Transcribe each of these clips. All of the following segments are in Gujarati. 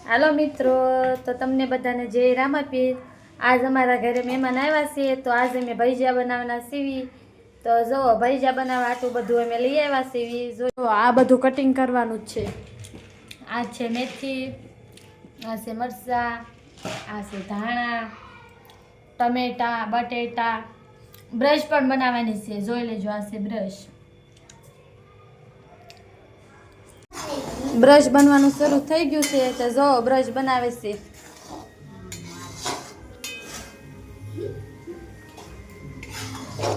હાલો મિત્રો, તો તમને બધાને જય રામાપીર। આજ અમારા ઘરે મહેમાન આવ્યા છે, તો આજે અમે ભજીયા બનાવવાના સીવી। તો જો ભજીયા બનાવવા આટલું બધું અમે લઈ આવ્યા સીવી। જો આ બધું કટિંગ કરવાનું જ છે। આ છે મેથી, આ છે મરચાં, આ છે ધાણા, ટમેટા, બટેટા। બ્રશ પણ બનાવવાની છે, જોઈ લેજો। આ છે બ્રશ બનવાનું શરૂ થઈ ગયું છે, તો જો બ્રશ બનાવે છે।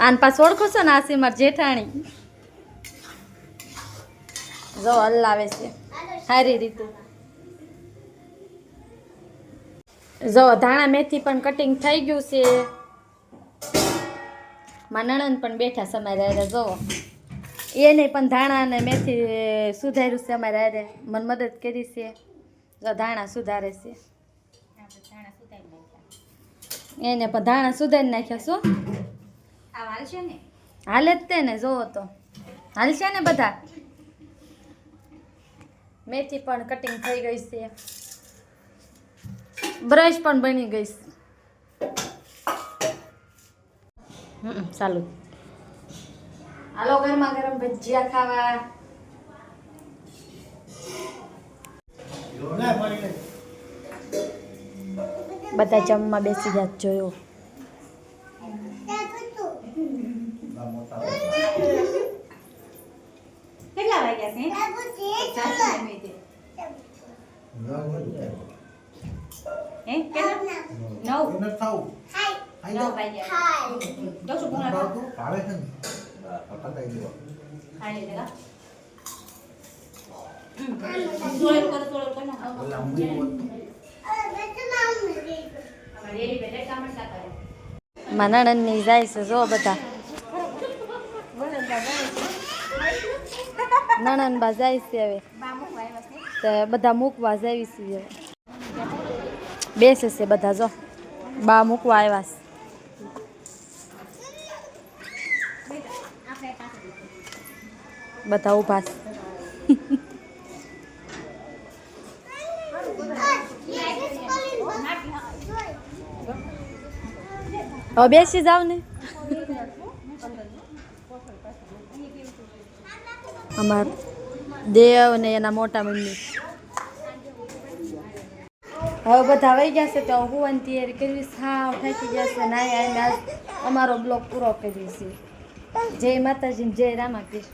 આન પાસ ઓળખો છો ને? આ છે મારી જેઠાણી, જો હલાવે છે સારી રીતે। જો ધાણા મેથી પણ કટિંગ થઈ ગયું છે। મારા નણંદ પણ બેઠા છે અમારે હારે, જો એને પણ ધાણા અને મેથી સુધાર્યું છે અમારે હારે, મને મદદ કરી છે। જો ધાણા સુધારે છે, એને પણ ધાણા સુધારી નાખ્યા। શું હાલે જ તે ને, જોવો તો હાલશે ને બધા। મેથી પણ કટિંગ થઈ ગઈ છે, બ્રશ પણ બની ગઈ છે। ચાલુ હાલો ગરમા ગરમ ભજીયા ખાવા। બધા જમવા બેસી ગયા, જોયો। કેટલા વાગ્યા છે? 9 મારા નણંદની જાય છે, જો બધા નણંદ બા જાય છે હવે, તો બધા મૂકવા જાય છે હવે। બેસે છે બધા, જો બા મૂકવા આવ્યા છે। બધા ઊભા છે। હવે બેસી જાવ ને। અમાર દેવ ને એના મોટા મમ્મી હવે બધા વહી ગયા છે, તો હું તૈયારી કરવી। હા થાકી ગયા છે, નાયા આજ અમારો બ્લોગ પૂરો કરીએ છીએ। જય માતાજી, જય રામાપીર।